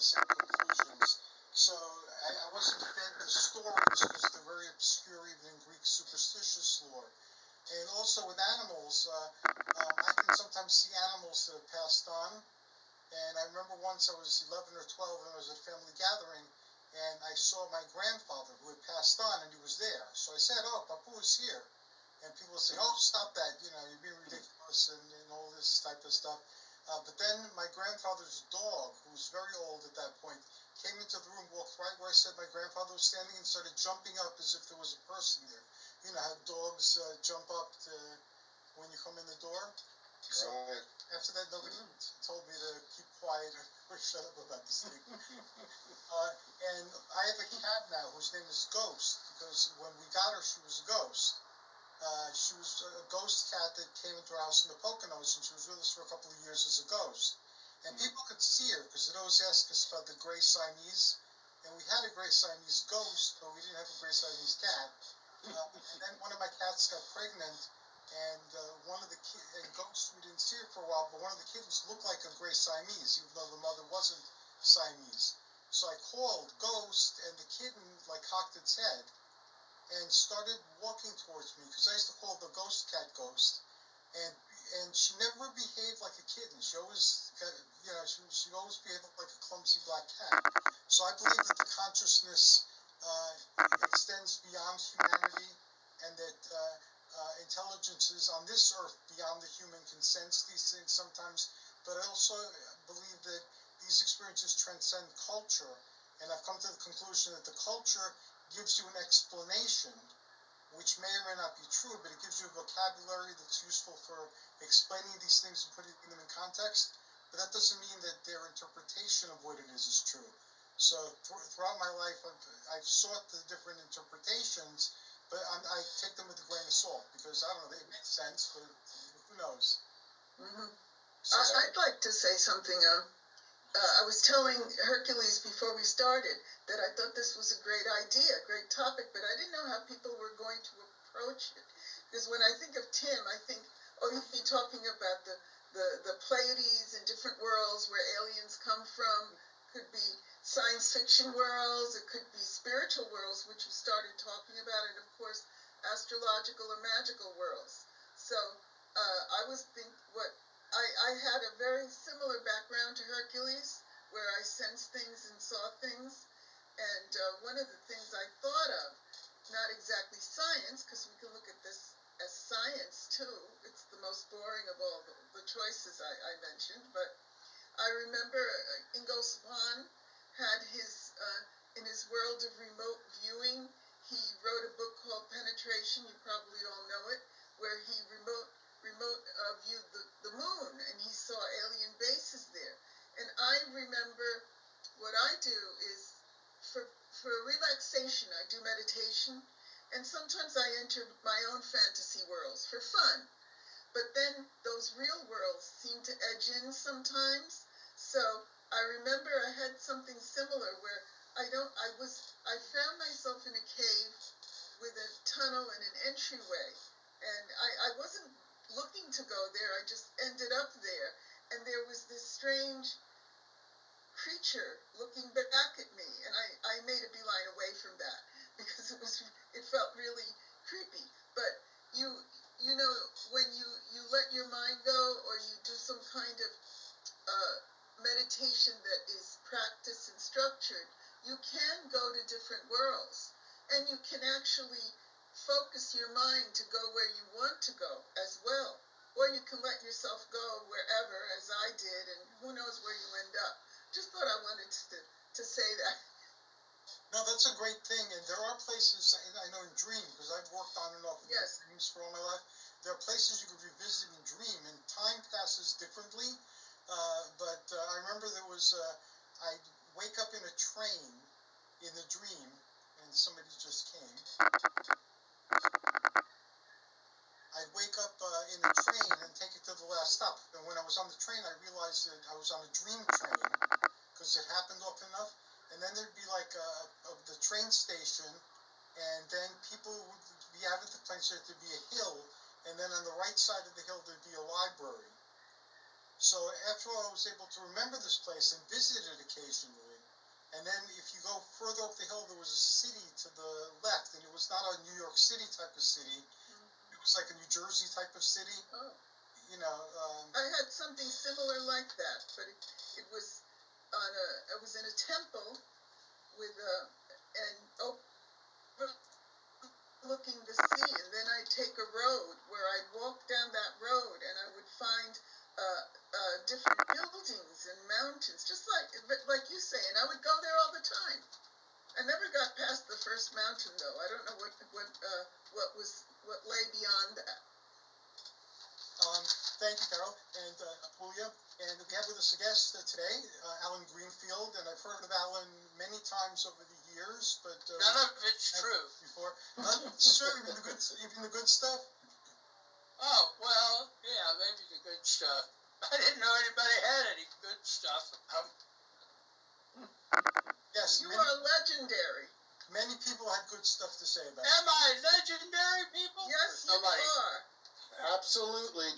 the same conclusions. So I wasn't fed the stories because they're very obscure even in Greek superstitious lore. And also with animals, I can sometimes see animals that have passed on. And I remember once I was 11 or 12 and I was at a family gathering, and I saw my grandfather who had passed on, and he was there. So I said, "Oh, Papu is here." And people would say, "Oh, stop that, you're being ridiculous," and all this type of stuff. But then my grandfather's dog, who was very old at that point, came into the room, walked right where I said my grandfather was standing, and started jumping up as if there was a person there. You know how dogs jump up when you come in the door? So Right. after that, nobody told me to keep quiet or shut up about this thing. And I have a cat now whose name is Ghost, because when we got her, she was a ghost. She was a ghost cat that came into our house in the Poconos, and she was with us for a couple of years as a ghost. And people could see her, because they'd always ask us about the gray Siamese. And we had a gray Siamese ghost, but we didn't have a gray Siamese cat. And then one of my cats got pregnant, and one of the ghosts, we didn't see her for a while, but one of the kittens looked like a gray Siamese, even though the mother wasn't Siamese. So I called Ghost, and the kitten cocked its head and started walking towards me, because I used to call the ghost cat Ghost, and she never behaved like a kitten. She always she always behaved like a clumsy black cat. So I believe that the consciousness extends beyond humanity, and that intelligences on this earth beyond the human can sense these things sometimes. But I also believe that these experiences transcend culture, and I've come to the conclusion that the culture gives you an explanation, which may or may not be true, but it gives you a vocabulary that's useful for explaining these things and putting them in context. But that doesn't mean that their interpretation of what it is true. So throughout my life, I've sought the different interpretations, but I take them with a grain of salt, because I don't know, it makes sense, but who knows? Mm-hmm. I'd like to say something. I was telling Hercules before we started that I thought this was a great idea, a great topic, but I didn't know how people were going to approach it. Because when I think of Tim, I think, he'd be talking about the Pleiades and different worlds where aliens come from. Could be science fiction worlds, it could be spiritual worlds, which you started talking about, and of course, astrological or magical worlds. So I had a very similar background to Hercules, where I sensed things and saw things. And one of the things I thought of, not exactly science, because we can look at this as science too. It's the most boring of all the choices I mentioned. But I remember Ingo Swann had in his world of remote viewing, he wrote a book called Penetration, you probably all know it, where he remote viewed the moon, and he saw alien bases there. And I remember what I do is, for relaxation, I do meditation, and sometimes I enter my own fantasy worlds for fun. But then those real worlds seem to edge in sometimes. So I remember I had something similar where I found myself in a cave with a tunnel and an entryway, and I wasn't looking to go there. I just ended up there, and there was this strange creature looking back at me, and I made a beeline away from that because it felt really creepy. But you know, when you let your mind go, or you do some kind of meditation that is practiced and structured, you can go to different worlds, and you can actually focus your mind to go where you want to go as well. Or you can let yourself go wherever, as I did, and who knows where you end up. Just thought I wanted to say that. No, that's a great thing, and there are places, I know in Dream, because I've worked on and off of dreams for all my life, there are places you can revisit in Dream, and time passes differently, but I remember there was, I'd wake up in a train in the dream, and somebody just came. I'd wake up in a train and take it to the last stop, and when I was on the train, I realized that I was on a dream train, because it happened often enough. And then there'd be the train station, and then people would be out of the plane, so there'd be a hill, and then on the right side of the hill there'd be a library. So after all, I was able to remember this place and visit it occasionally. And then if you go further up the hill, there was a city to the left, and it was not a New York City type of city. It was like a New Jersey type of city. Oh. You know. I had something similar like that, but it was I was in a temple with overlooking the sea, and then I'd take a road where I'd walk down that road, and I would find different buildings and mountains, just like you say, and I would go there all the time. I never got past the first mountain, though. I don't know what lay beyond that. Thank you, Carol, and Apulia. And we have with us a guest today, Allen Greenfield, and I've heard of Allen many times over the years, but none of it's true. Before, sure, even the good stuff. Oh well, yeah, maybe the good stuff. I didn't know anybody had any good stuff. Yes, you are legendary. Many people had good stuff to say about Am I legendary, people? Yes, you are. Absolutely.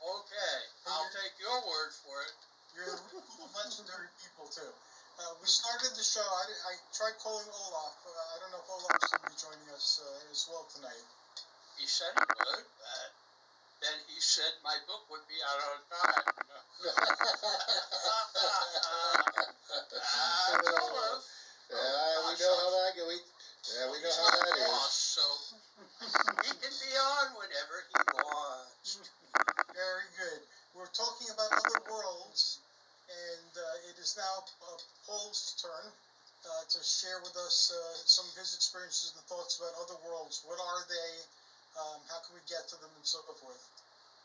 Okay, I'll take your word for it. You're a group of legendary people, too. We started the show, I tried calling Olav. I don't know if Olav's going to be joining us as well tonight. He said he would, but then he said my book would be out on time. Olav. We know how that goes. We know how that is. Boss, so he can be on whenever he wants. Very good. We're talking about other worlds, and it is now Paul's turn to share with us some of his experiences and thoughts about other worlds. What are they? How can we get to them, and so forth.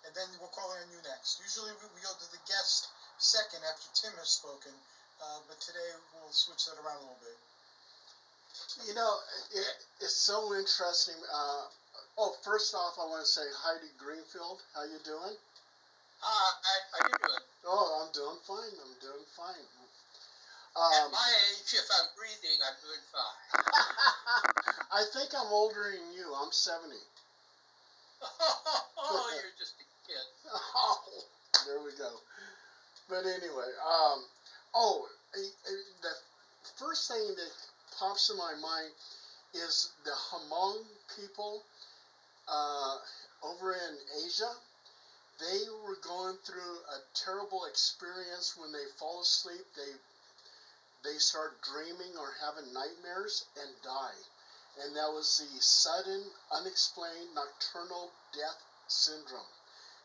And then we're calling on you next. Usually we go to the guest second after Tim has spoken, but today we'll switch that around a little bit. You know, it's so interesting. First off, I want to say hi to Greenfield. How you doing? How you doing? Oh, I'm doing fine. At my age, if I'm breathing, I'm doing fine. I think I'm older than you. I'm 70. Oh, you're just a kid. Oh, there we go. But anyway, the first thing that pops in my mind is the Hmong people over in Asia. They were going through a terrible experience when they fall asleep. They start dreaming or having nightmares and die. And that was the sudden, unexplained nocturnal death syndrome.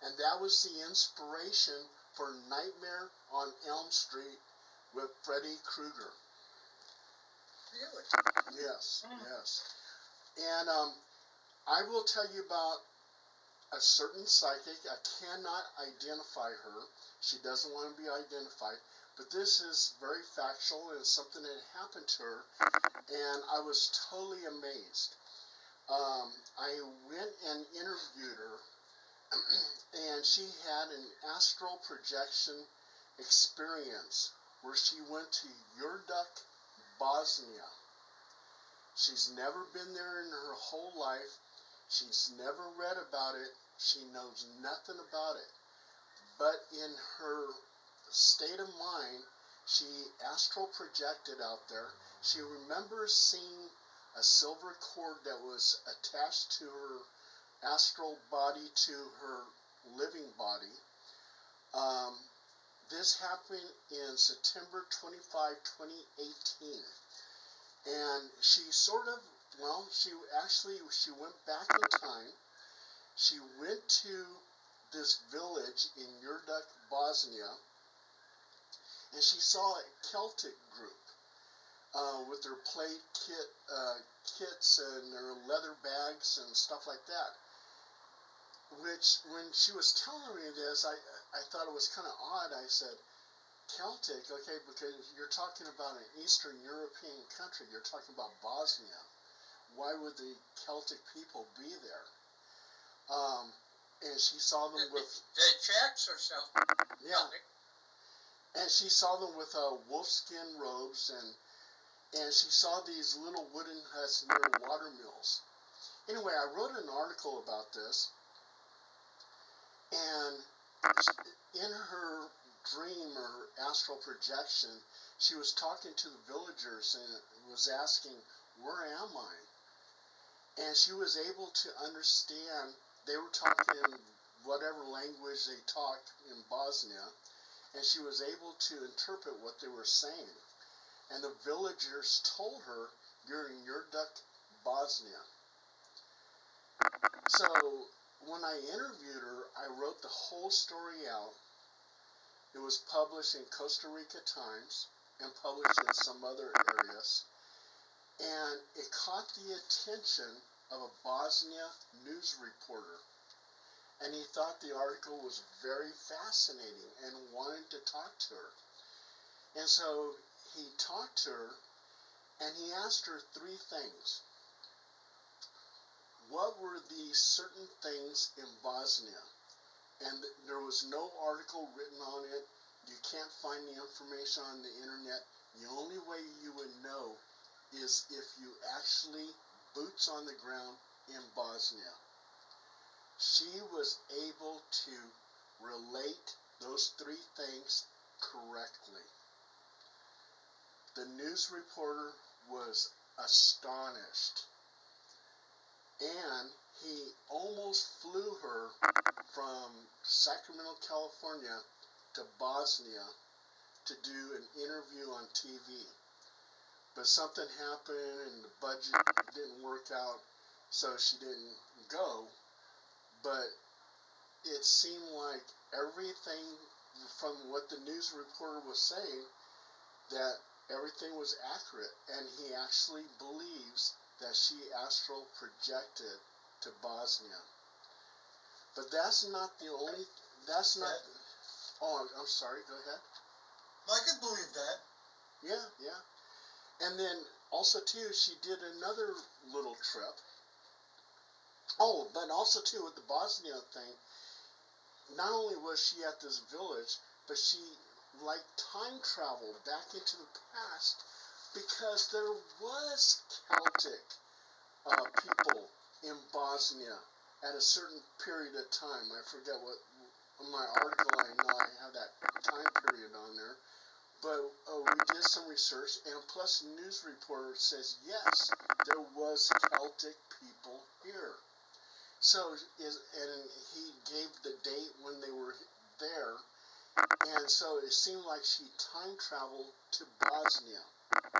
And that was the inspiration for Nightmare on Elm Street with Freddy Krueger. Really? Yes. And I will tell you about a certain psychic. I cannot identify her. She doesn't want to be identified. But this is very factual, and it's something that happened to her. And I was totally amazed. I went and interviewed her, and she had an astral projection experience where she went to Yurduk, Bosnia. She's never been there in her whole life. She's never read about it. She knows nothing about it. But in her state of mind, she astral projected out there. She remembers seeing a silver cord that was attached to her astral body to her living body. This happened in September 25, 2018. And she she went back in time. She went to this village in Yurduk, Bosnia, and she saw a Celtic group with their plate kits and their leather bags and stuff like that. Which, when she was telling me this, I thought it was kind of odd. I said, Celtic, okay, because you're talking about an Eastern European country. You're talking about Bosnia. Why would the Celtic people be there? And she saw them with... The Czechs or something. Yeah. And she saw them with wolfskin robes, and she saw these little wooden huts near water mills. Anyway, I wrote an article about this, and in her dream or astral projection, she was talking to the villagers and was asking, "Where am I?" And she was able to understand. They were talking whatever language they talk in Bosnia, and she was able to interpret what they were saying. And the villagers told her, "You're in Yurduk, Bosnia." So when I interviewed her, I wrote the whole story out. It was published in Costa Rica Times and published in some other areas. And it caught the attention of a Bosnia news reporter. And he thought the article was very fascinating and wanted to talk to her. And so he talked to her and he asked her three things. What were these certain things in Bosnia? And there was no article written on it. You can't find the information on the internet. The only way you would know is if you actually boots on the ground in Bosnia. She was able to relate those three things correctly. The news reporter was astonished. And he almost flew her from Sacramento, California to Bosnia to do an interview on TV. But something happened and the budget didn't work out, so she didn't go. But it seemed like everything from what the news reporter was saying, that everything was accurate. And he actually believes that she astral projected to Bosnia. But that's not the only, that's not, oh, I'm sorry, go ahead. I could believe that. Yeah. And then also too, she did another little trip. Oh, but also too with the Bosnia thing, not only was she at this village, but she like time traveled back into the past because there was Celtic people in Bosnia at a certain period of time. I forget what, in my article I know I have that time period on there. But we did some research, and plus the news reporter says, yes, there was Celtic people here. So, and he gave the date when they were there, and so it seemed like she time traveled to Bosnia.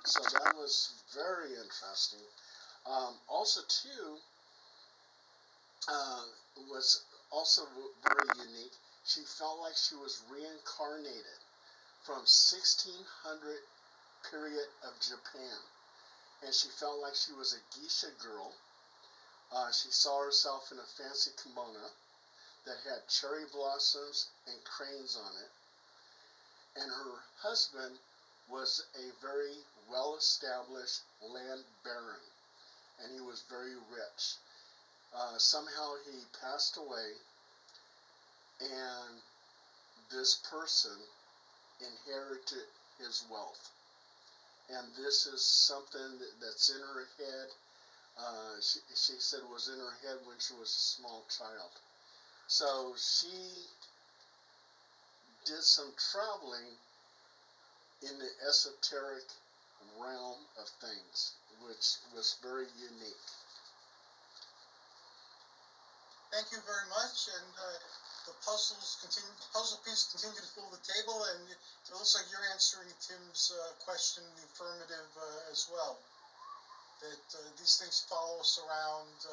So that was very interesting. Also, too, was also very unique. She felt like she was reincarnated from 1600 period of Japan, and she felt like she was a geisha girl. She saw herself in a fancy kimono that had cherry blossoms and cranes on it, and her husband was a very well-established land baron, and he was very rich. Somehow he passed away, and this person inherited his wealth. And this is something that's in her head. She said it was in her head when she was a small child. So she did some traveling in the esoteric realm of things, which was very unique. Thank you very much, and the puzzle piece continue to fill the table, and it looks like you're answering Tim's question in the affirmative as well. That these things follow us around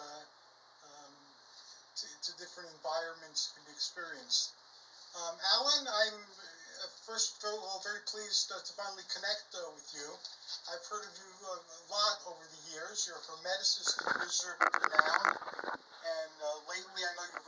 to different environments can be experienced. Alan, I'm first of all very pleased to finally connect with you. I've heard of you a lot over the years. You're a hermeticist and wizard renowned, and lately I know you're